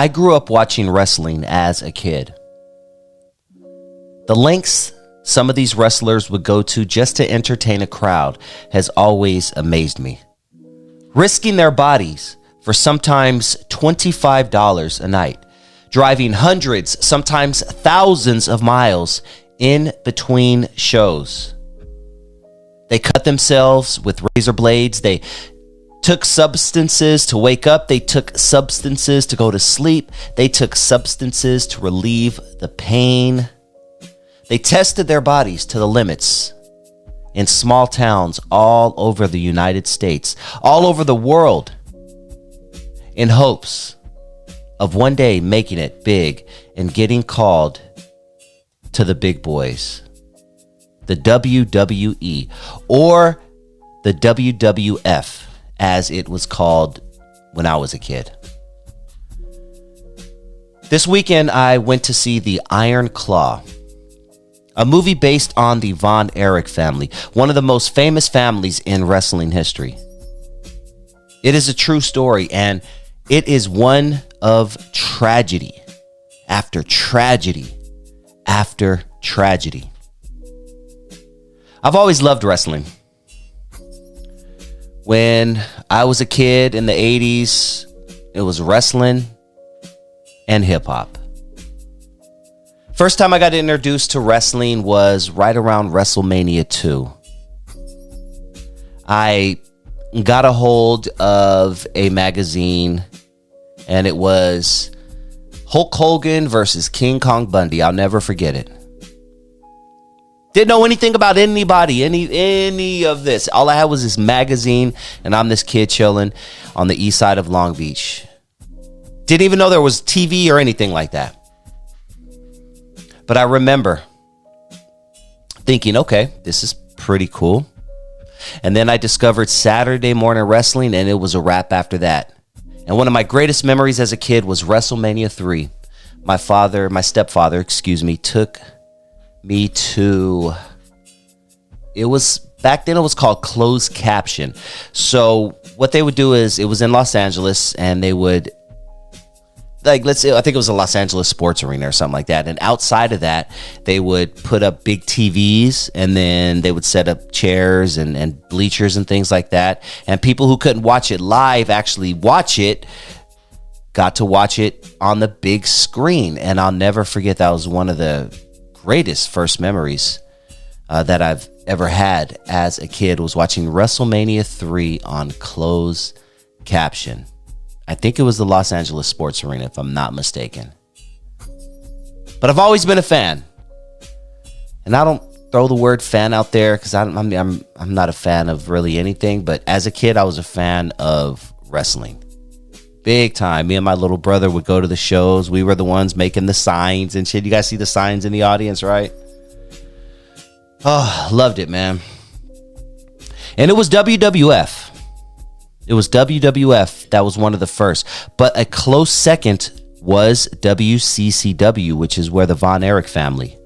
I grew up watching wrestling as a kid. The lengths some of these wrestlers would go to just to entertain a crowd has always amazed me. Risking their bodies for sometimes $25 a night, driving hundreds, sometimes thousands of miles in between shows. They cut themselves with razor blades. They took substances to wake up. They took substances to go to sleep. They took substances to relieve the pain. They tested their bodies to the limits in small towns all over the United States, all over the world, in hopes of one day making it big and getting called to the big boys, the WWE, or the WWF, as it was called when I was a kid. This weekend, I went to see The Iron Claw, a movie based on the Von Erich family, one of the most famous families in wrestling history. It is a true story, and it is one of tragedy after tragedy after tragedy. I've always loved wrestling. When I was a kid in the 80s, it was wrestling and hip hop. First time I got introduced to wrestling was right around WrestleMania 2. I got a hold of a magazine, and it was Hulk Hogan versus King Kong Bundy. I'll never forget it. Didn't know anything about anybody, any of this. All I had was this magazine, and I'm this kid chilling on the east side of Long Beach. Didn't even know there was TV or anything like that. But I remember thinking, okay, this is pretty cool. And then I discovered Saturday Morning Wrestling, and it was a wrap after that. And one of my greatest memories as a kid was WrestleMania 3. My stepfather, took me to, back then it was called closed caption. So what they would do is, it was in Los Angeles, and they would, let's say, I think it was a Los Angeles sports arena or something like that. And outside of that, they would put up big TVs, and then they would set up chairs and bleachers and things like that. And people who couldn't watch it live actually got to watch it on the big screen. And I'll never forget, that was one of the greatest first memories that I've ever had as a kid, was watching WrestleMania 3 on closed caption. I think it was the Los Angeles Sports Arena, if I'm not mistaken. But I've always been a fan. And I don't throw the word fan out there because I'm not a fan of really anything. But as a kid, I was a fan of wrestling. Big time. Me and my little brother would go to the shows. We were the ones making the signs and shit. You guys see the signs in the audience, right? Oh, loved it, man. And it was WWF. It was WWF that was one of the first. But a close second was WCCW, which is where the Von Erich family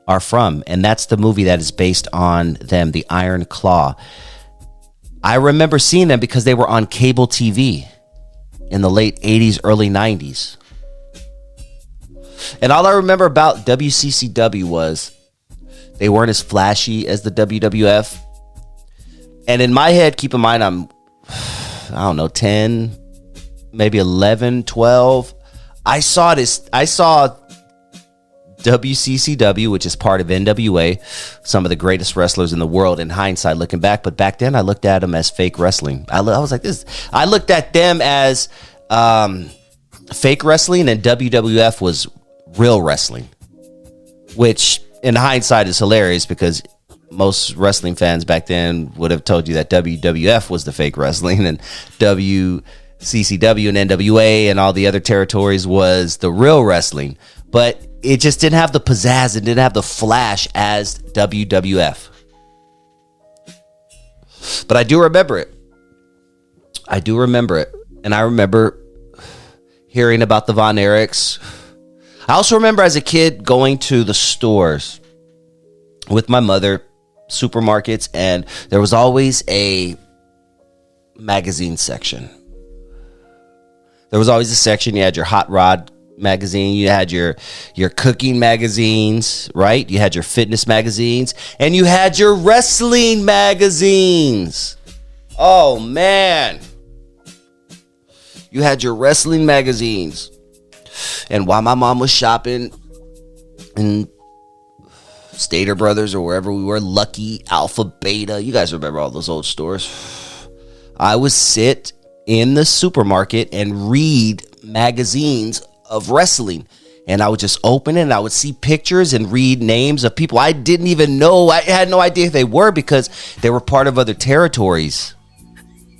are from. And that's the movie that is based on them, The Iron Claw. I remember seeing them because they were on cable TV in the late 80s, early 90s. And all I remember about WCCW was they weren't as flashy as the WWF. And in my head, keep in mind, I don't know, 10, maybe 11, 12. I saw WCCW, which is part of NWA, some of the greatest wrestlers in the world in hindsight looking back. But back then I looked at them as fake wrestling. I was like this. I looked at them as fake wrestling, and WWF was real wrestling, which in hindsight is hilarious because most wrestling fans back then would have told you that WWF was the fake wrestling and WCCW and NWA and all the other territories was the real wrestling. But it just didn't have the pizzazz. It didn't have the flash as WWF. But I do remember it. And I remember hearing about the Von Erichs. I also remember as a kid going to the stores with my mother, supermarkets, and there was always a magazine section. There was always a section. You had your hot rod magazine, you had your cooking magazines, right? You had your fitness magazines, and you had your wrestling magazines. Oh man, you had your wrestling magazines. And while my mom was shopping in Stater Brothers or wherever we were, Lucky, Alpha, Beta, you guys remember all those old stores, I would sit in the supermarket and read magazines of wrestling. And I would just open it and I would see pictures and read names of people I didn't even know. I had no idea who they were because they were part of other territories.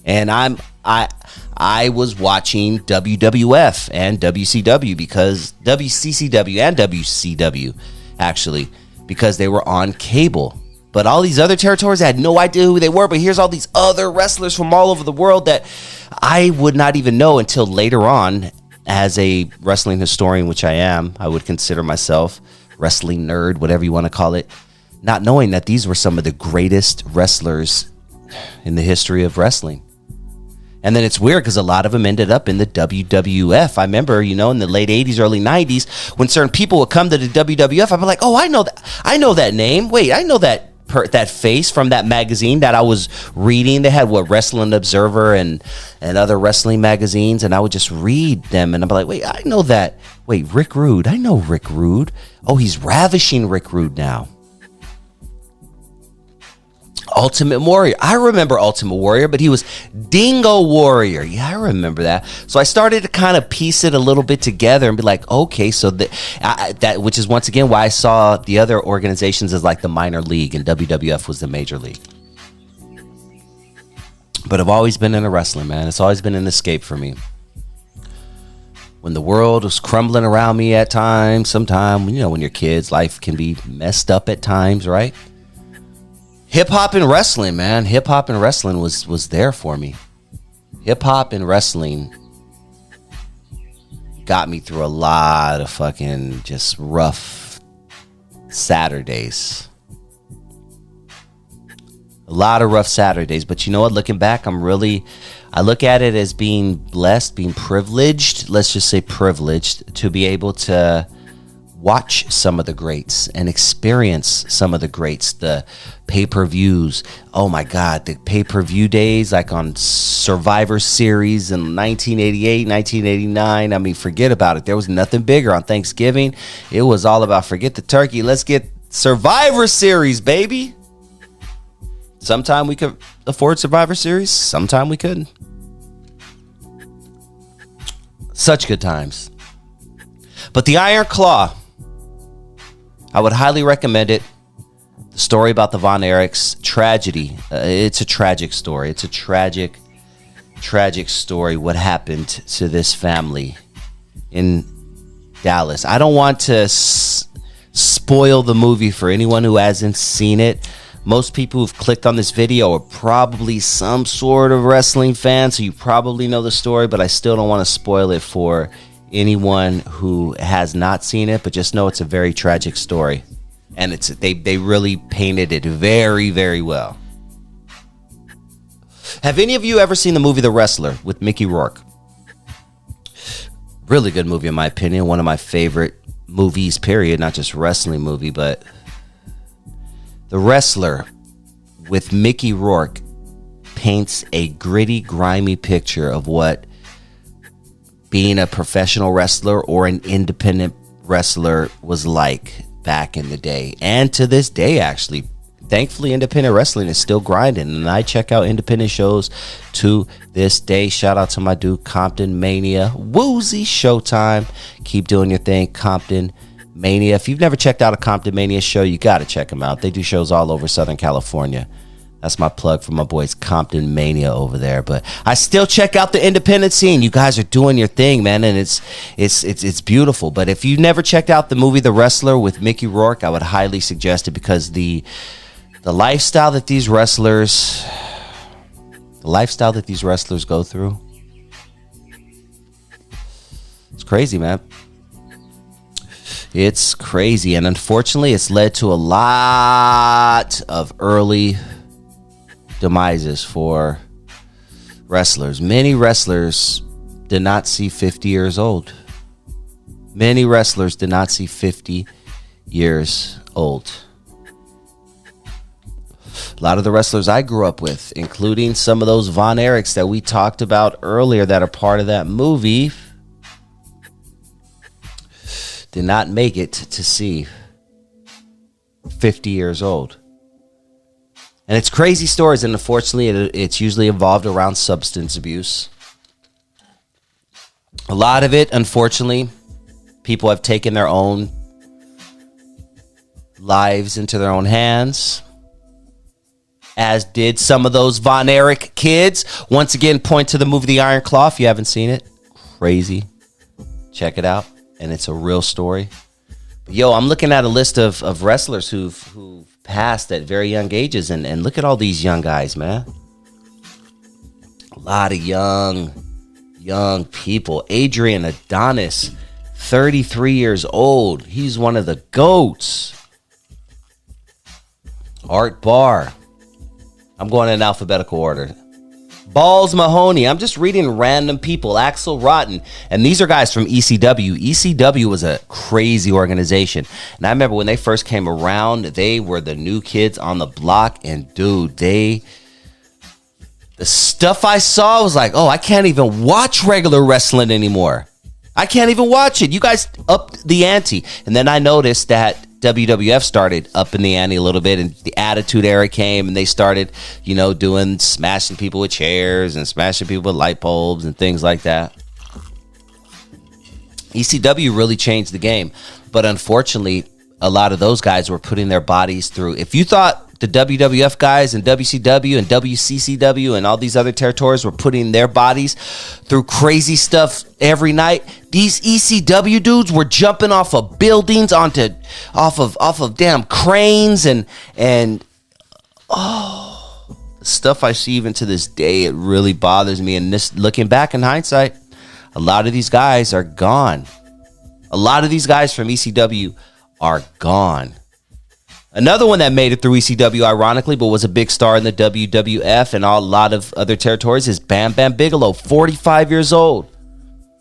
And I was watching WWF and WCW because WCCW and WCW actually, because they were on cable. But all these other territories, I had no idea who they were. But here's all these other wrestlers from all over the world that I would not even know until later on. As a wrestling historian, which I am, I would consider myself wrestling nerd, whatever you want to call it, not knowing that these were some of the greatest wrestlers in the history of wrestling. And then it's weird because a lot of them ended up in the WWF. I remember, in the late 80s, early 90s, when certain people would come to the WWF, I'd be like, oh, I know that name. Wait, I know that face from that magazine that I was reading. They had Wrestling Observer and other wrestling magazines, and I would just read them, and I'd be like, wait, I know that. Wait, Rick Rude. I know Rick Rude. Oh, he's ravishing Rick Rude now. Ultimate Warrior. I remember Ultimate Warrior, but he was Dingo Warrior. Yeah, I remember that. So I started to kind of piece it a little bit together and be like, okay, so that which is once again why I saw the other organizations as like the minor league and WWF was the major league. But I've always been into wrestling, man. It's always been an escape for me. When the world was crumbling around me at times, sometime, when you're kids, life can be messed up at times, right? Hip-hop and wrestling, man. Hip-hop and wrestling was there for me. Hip-hop and wrestling got me through a lot of fucking just rough Saturdays. A lot of rough Saturdays. But you know what? Looking back, I look at it as being blessed, being privileged. Let's just say privileged to be able to watch some of the greats and experience some of the greats, the pay-per-views. Oh my God, the pay-per-view days, like on Survivor Series in 1988, 1989. I mean, forget about it. There was nothing bigger on Thanksgiving. It was all about forget the turkey. Let's get Survivor Series, baby. Sometime we could afford Survivor Series. Sometime we couldn't. Such good times. But the Iron Claw, I would highly recommend it. The story about the Von Erichs tragedy. It's a tragic story. It's a tragic story. What happened to this family in Dallas. I don't want to spoil the movie for anyone who hasn't seen it. Most people who've clicked on this video are probably some sort of wrestling fan, so you probably know the story, but I still don't want to spoil it for anyone who has not seen it, but just know it's a very tragic story, and they really painted it very, very well. Have any of you ever seen the movie The Wrestler with Mickey Rourke? Really good movie in my opinion. One of my favorite movies, period. Not just wrestling movie, but The Wrestler with Mickey Rourke paints a gritty, grimy picture of what being a professional wrestler or an independent wrestler was like back in the day. And to this day, actually. Thankfully, independent wrestling is still grinding, and I check out independent shows to this day. Shout out to my dude, Compton Mania. Woozy Showtime. Keep doing your thing, Compton Mania. If you've never checked out a Compton Mania show, you got to check them out. They do shows all over Southern California. That's my plug for my boys, Compton Mania over there. But I still check out the independent scene. You guys are doing your thing, man, and it's beautiful. But if you've never checked out the movie The Wrestler with Mickey Rourke, I would highly suggest it, because the lifestyle that these wrestlers go through, it's crazy, man. It's crazy, and unfortunately, it's led to a lot of early demises for wrestlers. Many wrestlers did not see 50 years old. Many wrestlers did not see 50 years old. A lot of the wrestlers I grew up with, including some of those Von Erichs that we talked about earlier that are part of that movie, did not make it to see 50 years old. And it's crazy stories, and unfortunately, it's usually involved around substance abuse. A lot of it, unfortunately, people have taken their own lives into their own hands, as did some of those Von Erich kids. Once again, point to the movie The Iron Claw if you haven't seen it. Crazy. Check it out, and it's a real story. But yo, I'm looking at a list of wrestlers who've passed at very young ages, and look at all these young guys, man. A lot of young people. Adrian Adonis, 33 years old. He's one of the GOATs. Art Barr. I'm going in alphabetical order. Balls Mahoney. I'm just reading random people. Axel Rotten. And these are guys from ECW. ECW was a crazy organization. And I remember when they first came around, they were the new kids on the block. And dude, the stuff I saw was like, oh, I can't even watch regular wrestling anymore. I can't even watch it. You guys upped the ante. And then I noticed that WWF started upping the ante a little bit, and the Attitude Era came, and they started, doing smashing people with chairs and smashing people with light bulbs and things like that. ECW really changed the game, but unfortunately, a lot of those guys were putting their bodies through. If you thought the WWF guys and WCW and WCCW and all these other territories were putting their bodies through crazy stuff every night, these ECW dudes were jumping off of buildings off of damn cranes and stuff I see even to this day. It really bothers me. And this, looking back in hindsight, a lot of these guys are gone. A lot of these guys from ECW are gone. Another one that made it through ECW, ironically, but was a big star in the WWF and a lot of other territories, is Bam Bam Bigelow, 45 years old.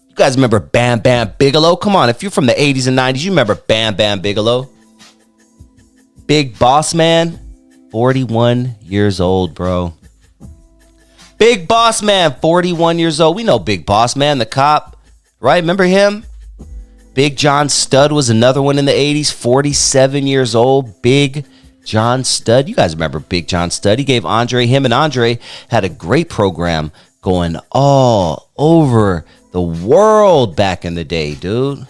You guys remember Bam Bam Bigelow? Come on, if you're from the 80s and 90s, you remember Bam Bam Bigelow. Big Boss Man, 41 years old, bro. Big Boss Man, 41 years old. We know Big Boss Man, the cop, right? Remember him? Big John Studd was another one in the 80s, 47 years old. Big John Studd. You guys remember Big John Studd? Him and Andre had a great program going all over the world back in the day, dude.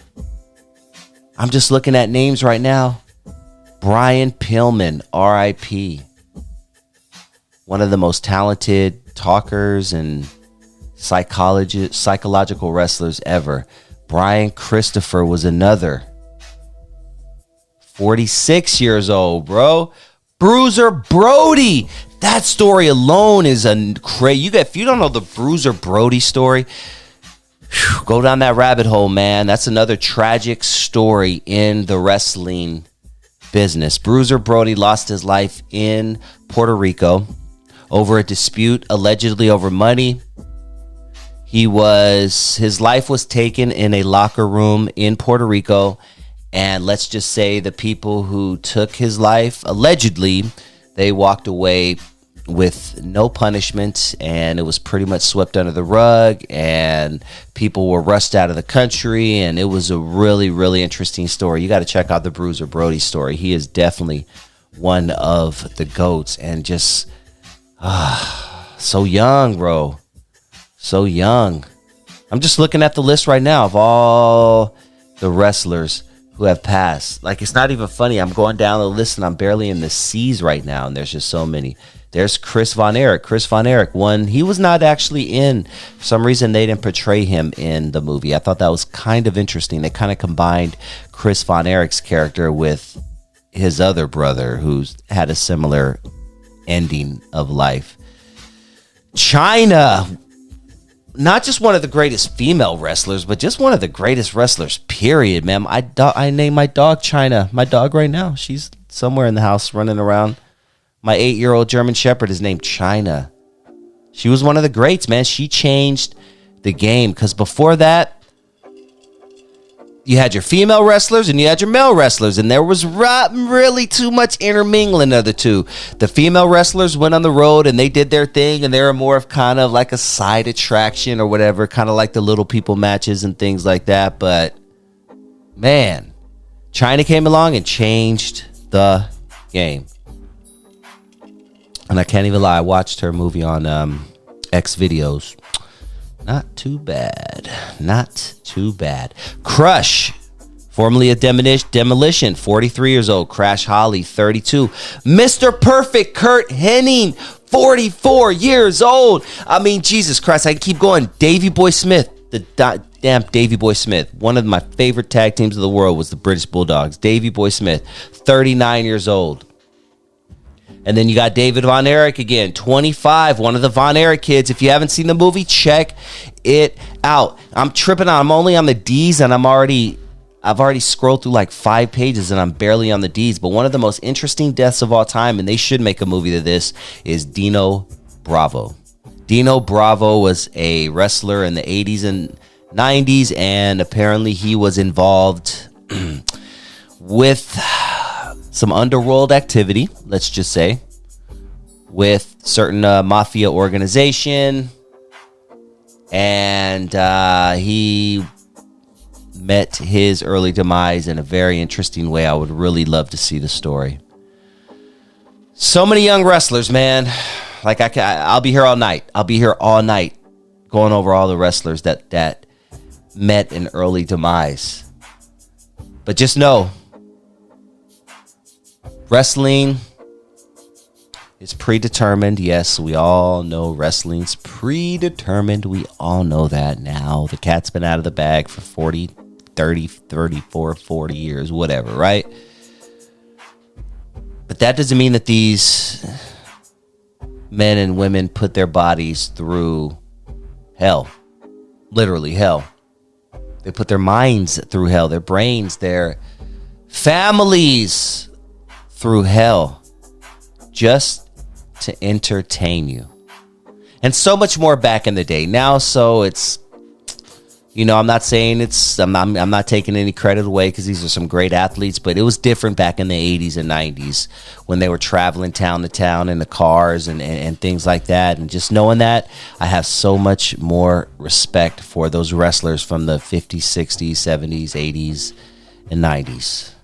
I'm just looking at names right now. Brian Pillman, R.I.P. One of the most talented talkers and psychological wrestlers ever. Brian Christopher was another. 46 years old, bro. Bruiser Brody. That story alone is a crazy. If you don't know the Bruiser Brody story, go down that rabbit hole, man. That's another tragic story in the wrestling business. Bruiser Brody lost his life in Puerto Rico over a dispute, allegedly over money. His life was taken in a locker room in Puerto Rico, and let's just say the people who took his life, allegedly, they walked away with no punishment, and it was pretty much swept under the rug, and people were rushed out of the country, and it was a really, really interesting story. You got to check out the Bruiser Brody story. He is definitely one of the GOATs, and just so young, bro. So young. I'm just looking at the list right now of all the wrestlers who have passed. Like, it's not even funny. I'm going down the list and I'm barely in the C's right now, and there's just so many. There's Chris Von Erich. Chris Von Erich, he was not actually in. For some reason, they didn't portray him in the movie. I thought that was kind of interesting. They kind of combined Chris Von Erich's character with his other brother, who's had a similar ending of life. China. Not just one of the greatest female wrestlers, but just one of the greatest wrestlers, period, man. I named my dog China. My dog right now. She's somewhere in the house running around. My 8-year-old German Shepherd is named China. She was one of the greats, man. She changed the game. Because before that, you had your female wrestlers and you had your male wrestlers, and there was really too much intermingling of the two. The female wrestlers went on the road and they did their thing, and they were more of kind of like a side attraction or whatever, kind of like the little people matches and things like that. But man, China came along and changed the game. And I can't even lie, I watched her movie on X videos. Not too bad. Not too bad. Crush, formerly of Demolition, 43 years old. Crash Holly, 32. Mr. Perfect, Kurt Hennig, 44 years old. I mean, Jesus Christ, I can keep going. Davey Boy Smith, damn Davey Boy Smith. One of my favorite tag teams of the world was the British Bulldogs. Davey Boy Smith, 39 years old. And then you got David Von Erich again, 25, one of the Von Erich kids. If you haven't seen the movie, check it out. I'm tripping out. I'm only on the D's, and I've already scrolled through like 5 pages, and I'm barely on the D's. But one of the most interesting deaths of all time, and they should make a movie of this, is Dino Bravo. Dino Bravo was a wrestler in the 80s and 90s, and apparently he was involved with some underworld activity, let's just say, with certain mafia organization, and he met his early demise in a very interesting way. I would really love to see the story. So many young wrestlers, man. Like I'll be here all night. I'll be here all night going over all the wrestlers that met an early demise. But just know, wrestling is predetermined. Yes, we all know wrestling's predetermined. We all know that now. The cat's been out of the bag for 40, 30, 34, 40 years, whatever, right? But that doesn't mean that these men and women put their bodies through hell. Literally hell. They put their minds through hell, their brains, their families through hell, just to entertain you. And so much more back in the day. Now, so it's, I'm not saying I'm not taking any credit away, because these are some great athletes, but it was different back in the 80s and 90s when they were traveling town to town in the cars and things like that. And just knowing that, I have so much more respect for those wrestlers from the 50s, 60s, 70s, 80s, and 90s.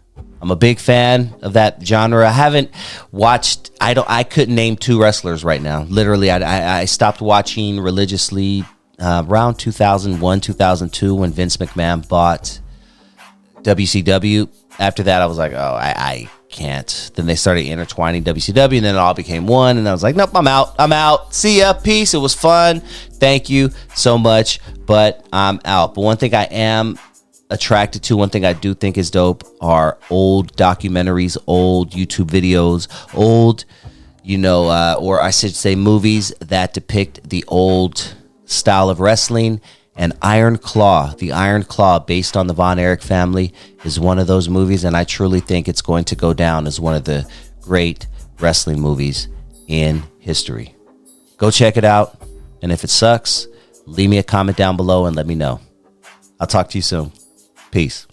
I'm a big fan of that genre. I haven't watched, I couldn't name 2 wrestlers right now. Literally, I stopped watching religiously around 2001, 2002 when Vince McMahon bought WCW. After that, I was like, oh, I can't. Then they started intertwining WCW, and then it all became one. And I was like, nope, I'm out. See ya. Peace. It was fun. Thank you so much, but I'm out. But one thing I am attracted to, one thing I do think is dope, are old documentaries, old YouTube videos, old, or I should say movies that depict the old style of wrestling. And Iron Claw, the Iron Claw, based on the Von Erich family, is one of those movies, and I truly think it's going to go down as one of the great wrestling movies in history. Go check it out, and if it sucks, leave me a comment down below and let me know. I'll talk to you soon. Peace.